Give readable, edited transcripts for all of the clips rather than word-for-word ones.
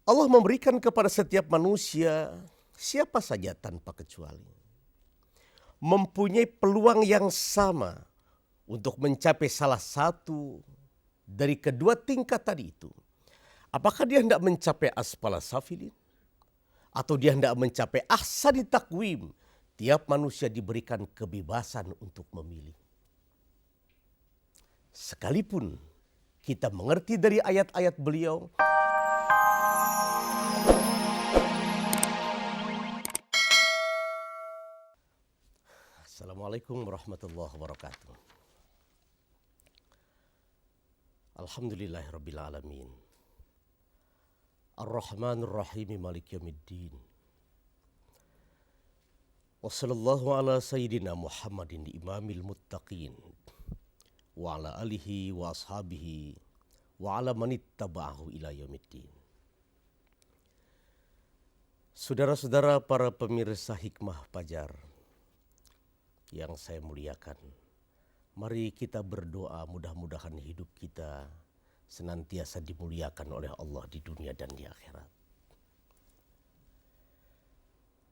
Allah memberikan kepada setiap manusia, siapa saja tanpa kecuali, mempunyai peluang yang sama untuk mencapai salah satu dari kedua tingkat tadi itu. Apakah dia hendak mencapai asfala safilin atau dia hendak mencapai ahsani takwim? Tiap manusia diberikan kebebasan untuk memilih. Sekalipun kita mengerti dari ayat-ayat beliau, Assalamualaikum warahmatullahi wabarakatuh. Alhamdulillahirabbil alamin. Ar-Rahmanir Rahim Maliki Yaumiddin. Wassallallahu ala sayyidina Muhammadin imamil muttaqin wa ala alihi wa ashabihi wa ala manittaba'ahu ila yaumiddin. Saudara-saudara para pemirsa Hikmah Fajar yang saya muliakan, mari kita berdoa mudah-mudahan hidup kita senantiasa dimuliakan oleh Allah di dunia dan di akhirat.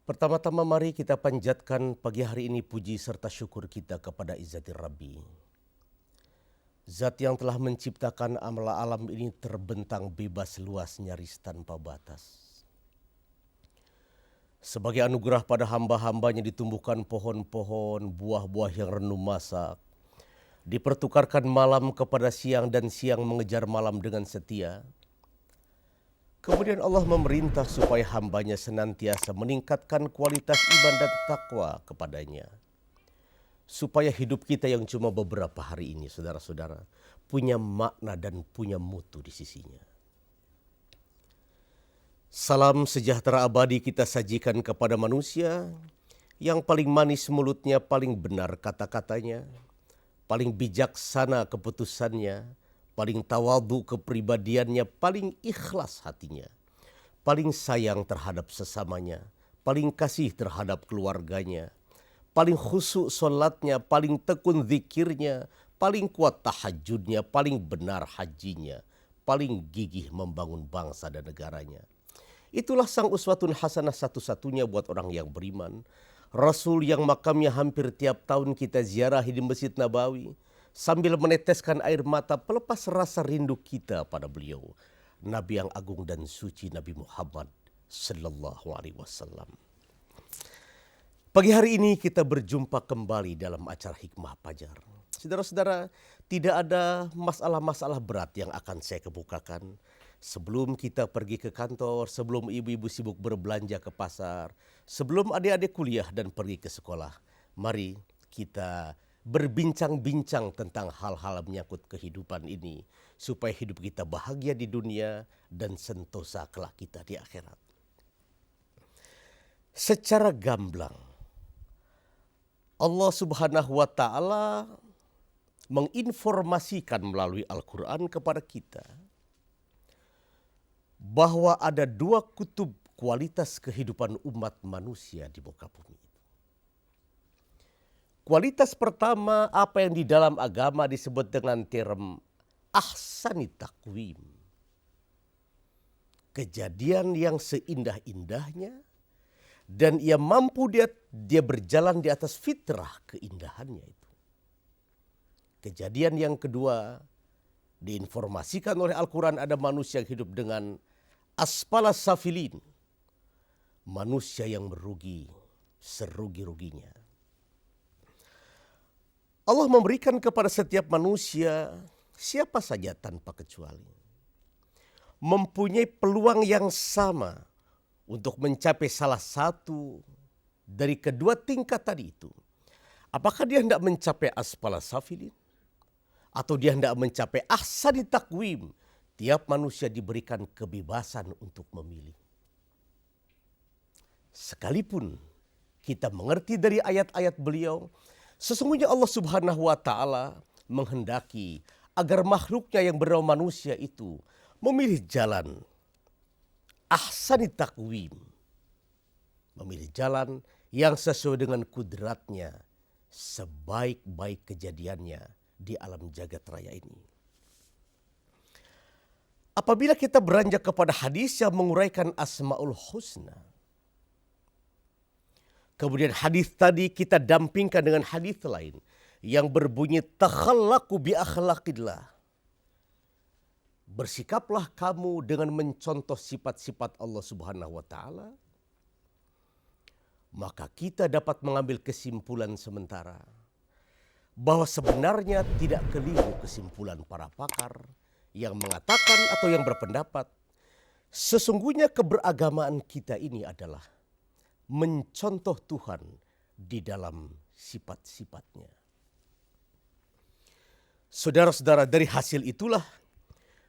Pertama-tama mari kita panjatkan pagi hari ini puji serta syukur kita kepada Izzatir Rabbi. Zat yang telah menciptakan alam ini terbentang bebas luas nyaris tanpa batas. Sebagai anugerah pada hamba-hambanya ditumbuhkan pohon-pohon, buah-buah yang renum masak. Dipertukarkan malam kepada siang dan siang mengejar malam dengan setia. Kemudian Allah memerintah supaya hambanya senantiasa meningkatkan kualitas iman dan takwa kepadanya. Supaya hidup kita yang cuma beberapa hari ini, saudara-saudara, punya makna dan punya mutu di sisinya. Salam sejahtera abadi kita sajikan kepada manusia yang paling manis mulutnya, paling benar kata-katanya, paling bijaksana keputusannya, paling tawadhu kepribadiannya, paling ikhlas hatinya, paling sayang terhadap sesamanya, paling kasih terhadap keluarganya, paling khusyuk solatnya, paling tekun zikirnya, paling kuat tahajudnya, paling benar hajinya, paling gigih membangun bangsa dan negaranya. Itulah sang uswatun hasanah satu-satunya buat orang yang beriman. Rasul yang makamnya hampir tiap tahun kita ziarahi di Masjid Nabawi, sambil meneteskan air mata pelepas rasa rindu kita pada beliau, Nabi yang agung dan suci Nabi Muhammad sallallahu alaihi wasallam. Pagi hari ini kita berjumpa kembali dalam acara Hikmah Fajar. Saudara-saudara, tidak ada masalah-masalah berat yang akan saya kemukakan. Sebelum kita pergi ke kantor, sebelum ibu-ibu sibuk berbelanja ke pasar, sebelum adik-adik kuliah dan pergi ke sekolah, mari kita berbincang-bincang tentang hal-hal menyangkut kehidupan ini, supaya hidup kita bahagia di dunia dan sentosa kelak kita di akhirat. Secara gamblang, Allah Subhanahu wa Ta'ala menginformasikan melalui Al-Quran kepada kita bahwa ada dua kutub kualitas kehidupan umat manusia di muka bumi. Kualitas pertama, apa yang di dalam agama disebut dengan term ahsani takwim. Kejadian yang seindah-indahnya dan ia mampu dia berjalan di atas fitrah keindahannya itu. Kejadian yang kedua, diinformasikan oleh Al-Quran ada manusia yang hidup dengan asfala safilin. Manusia yang merugi serugi-ruginya. Allah memberikan kepada setiap manusia, siapa saja tanpa kecuali, mempunyai peluang yang sama untuk mencapai salah satu dari kedua tingkat tadi itu. Apakah dia hendak mencapai asfala safilin atau dia hendak mencapai ahsani takwim? Tiap manusia diberikan kebebasan untuk memilih. Sekalipun kita mengerti dari ayat-ayat beliau, sesungguhnya Allah Subhanahu wa Ta'ala menghendaki agar makhluknya yang bernama manusia itu memilih jalan ahsani takwim, memilih jalan yang sesuai dengan kudratnya, sebaik-baik kejadiannya di alam jagat raya ini. Apabila kita beranjak kepada hadis yang menguraikan Asmaul Husna, kemudian hadis tadi kita dampingkan dengan hadis lain yang berbunyi takhallaqu bi akhlaqillah. Bersikaplah kamu dengan mencontoh sifat-sifat Allah Subhanahu wa taala. Maka kita dapat mengambil kesimpulan sementara bahwa sebenarnya tidak keliru kesimpulan para pakar yang mengatakan atau yang berpendapat sesungguhnya keberagamaan kita ini adalah mencontoh Tuhan di dalam sifat-sifatnya. Saudara-saudara, dari hasil itulah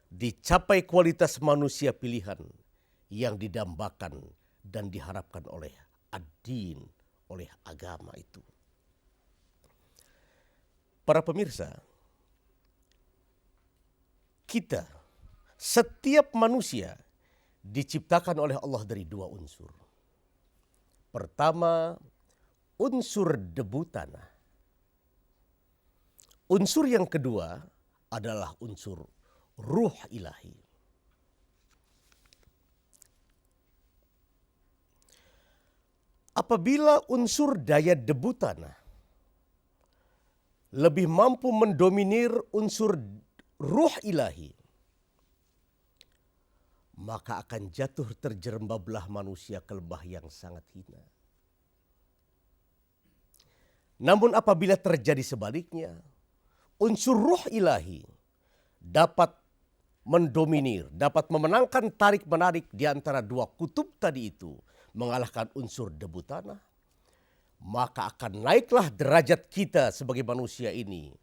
dicapai kualitas manusia pilihan yang didambakan dan diharapkan oleh ad-din, oleh agama itu. Para pemirsa, kita, setiap manusia diciptakan oleh Allah dari dua unsur. Pertama, unsur debu tanah. Unsur yang kedua adalah unsur ruh ilahi. Apabila unsur daya debu tanah lebih mampu mendominir unsur ruh ilahi, maka akan jatuh terjerembablah manusia ke lembah yang sangat hina. Namun apabila terjadi sebaliknya, unsur ruh ilahi dapat mendominir, dapat memenangkan tarik-menarik di antara dua kutub tadi itu, mengalahkan unsur debu tanah, maka akan naiklah derajat kita sebagai manusia ini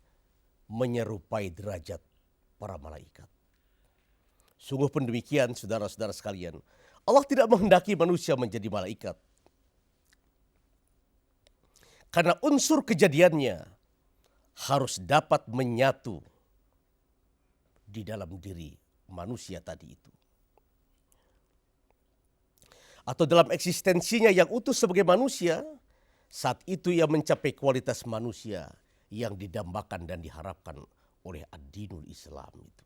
menyerupai derajat para malaikat. Sungguh pun demikian, saudara-saudara sekalian, Allah tidak menghendaki manusia menjadi malaikat. Karena unsur kejadiannya harus dapat menyatu di dalam diri manusia tadi itu. Atau dalam eksistensinya yang utuh sebagai manusia, saat itu ia mencapai kualitas manusia yang didambakan dan diharapkan oleh ad-dinul Islam itu.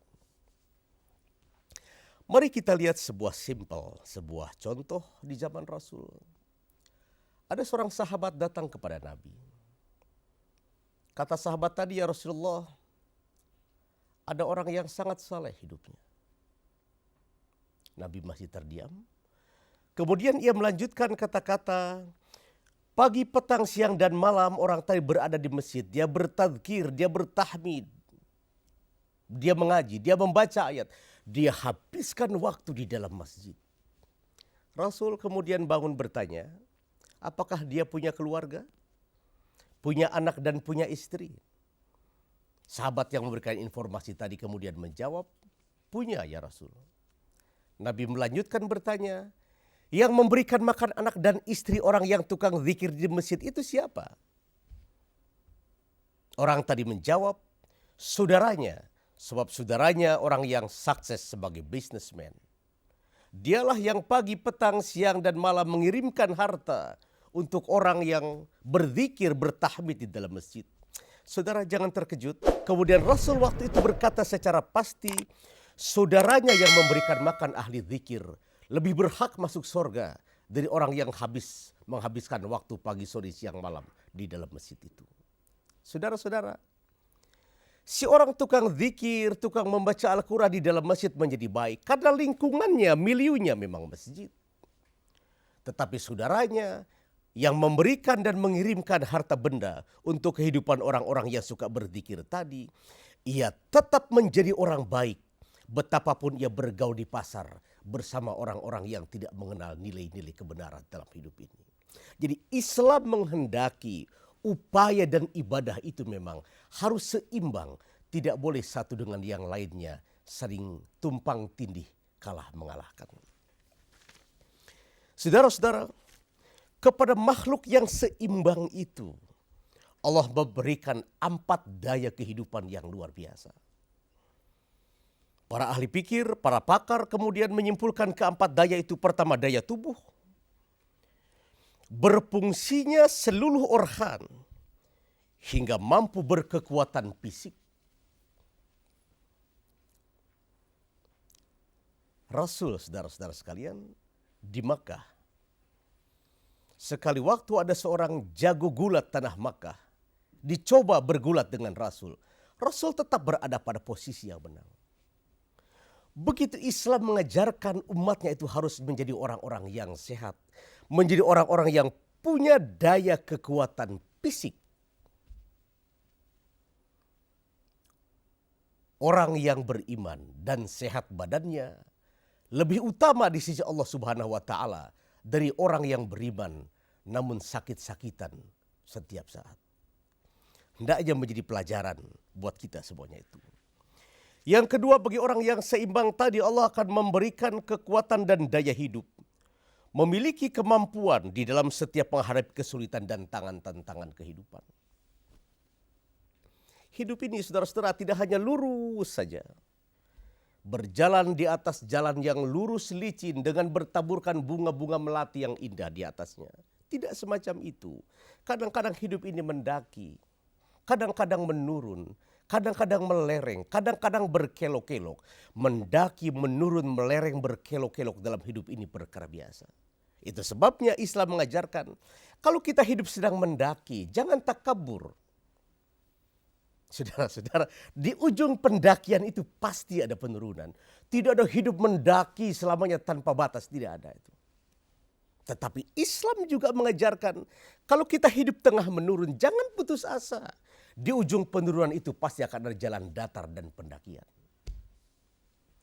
Mari kita lihat sebuah contoh di zaman Rasul. Ada seorang sahabat datang kepada Nabi. Kata sahabat tadi, ya Rasulullah, ada orang yang sangat saleh hidupnya. Nabi masih terdiam. Kemudian ia melanjutkan kata-kata, pagi, petang, siang, dan malam orang tadi berada di masjid. Dia bertadzkir, dia bertahmid. Dia mengaji, dia membaca ayat. Dia habiskan waktu di dalam masjid. Rasul kemudian bangun bertanya, apakah dia punya keluarga? Punya anak dan punya istri? Sahabat yang memberikan informasi tadi kemudian menjawab, punya ya Rasul. Nabi melanjutkan bertanya, yang memberikan makan anak dan istri orang yang tukang zikir di masjid itu siapa? Orang tadi menjawab, saudaranya. Sebab saudaranya orang yang sukses sebagai businessman. Dialah yang pagi, petang, siang, dan malam mengirimkan harta untuk orang yang berzikir, bertahmid di dalam masjid. Saudara jangan terkejut. Kemudian Rasul waktu itu berkata secara pasti, saudaranya yang memberikan makan ahli zikir lebih berhak masuk surga dari orang yang menghabiskan waktu pagi, sore, siang, malam di dalam masjid itu. Saudara-saudara, si orang tukang zikir, tukang membaca Al-Quran di dalam masjid menjadi baik karena lingkungannya, miliunya memang masjid. Tetapi saudaranya yang memberikan dan mengirimkan harta benda untuk kehidupan orang-orang yang suka berzikir tadi, ia tetap menjadi orang baik betapapun ia bergaul di pasar bersama orang-orang yang tidak mengenal nilai-nilai kebenaran dalam hidup ini. Jadi Islam menghendaki upaya dan ibadah itu memang harus seimbang. Tidak boleh satu dengan yang lainnya saling tumpang tindih, kalah mengalahkan. Saudara-saudara, kepada makhluk yang seimbang itu, Allah memberikan 4 daya kehidupan yang luar biasa. Para ahli pikir, para pakar kemudian menyimpulkan keempat daya itu. Pertama, daya tubuh. Berfungsinya seluruh organ hingga mampu berkekuatan fisik. Rasul, saudara-saudara sekalian, di Makkah. Sekali waktu ada seorang jago gulat tanah Makkah, dicoba bergulat dengan Rasul. Rasul tetap berada pada posisi yang benar. Begitu Islam mengajarkan umatnya itu harus menjadi orang-orang yang sehat, menjadi orang-orang yang punya daya kekuatan fisik. Orang yang beriman dan sehat badannya lebih utama di sisi Allah Subhanahu wa taala dari orang yang beriman namun sakit-sakitan setiap saat. Hendaknya menjadi pelajaran buat kita semuanya itu. Yang kedua, bagi orang yang seimbang tadi, Allah akan memberikan kekuatan dan daya hidup. Memiliki kemampuan di dalam setiap menghadapi kesulitan dan tantangan kehidupan. Hidup ini, saudara-saudara, tidak hanya lurus saja. Berjalan di atas jalan yang lurus licin dengan bertaburkan bunga-bunga melati yang indah di atasnya. Tidak semacam itu. Kadang-kadang hidup ini mendaki. Kadang-kadang menurun. Kadang-kadang melereng, kadang-kadang berkelok-kelok. Mendaki, menurun, melereng, berkelok-kelok dalam hidup ini perkara biasa. Itu sebabnya Islam mengajarkan, kalau kita hidup sedang mendaki, jangan takabur. Saudara-saudara, di ujung pendakian itu pasti ada penurunan. Tidak ada hidup mendaki selamanya tanpa batas, tidak ada itu. Tetapi Islam juga mengajarkan, kalau kita hidup tengah menurun, jangan putus asa. Di ujung penurunan itu pasti akan ada jalan datar dan pendakian.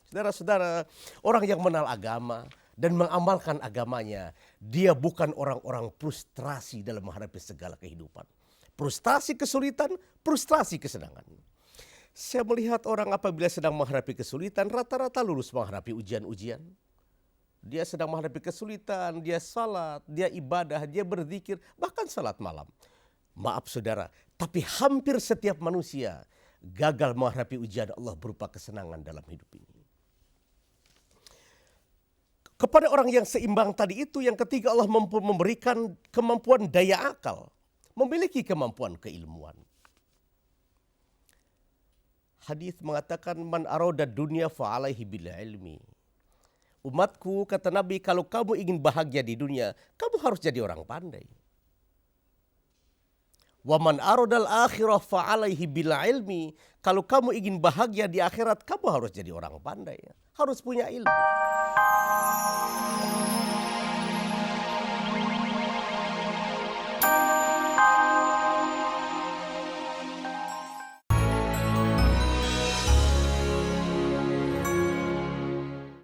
Saudara-saudara, orang yang mengenal agama dan mengamalkan agamanya, dia bukan orang-orang frustrasi dalam menghadapi segala kehidupan. Frustrasi kesulitan, frustrasi kesenangan. Saya melihat orang apabila sedang menghadapi kesulitan, rata-rata lulus menghadapi ujian-ujian. Dia sedang menghadapi kesulitan, dia salat, dia ibadah, dia berzikir, bahkan salat malam. Maaf saudara, tapi hampir setiap manusia gagal menghadapi ujian Allah berupa kesenangan dalam hidup ini. Kepada orang yang seimbang tadi itu, yang ketiga, Allah memberikan kemampuan daya akal, memiliki kemampuan keilmuan. Hadis mengatakan, man arada dunya fa alaihi bil ilmi. Umatku, kata Nabi, kalau kamu ingin bahagia di dunia, kamu harus jadi orang pandai. Wa man aradal akhirah fa alaihi bil ilmi. Kalau kamu ingin bahagia di akhirat, kamu harus jadi orang pandai. Harus punya ilmu.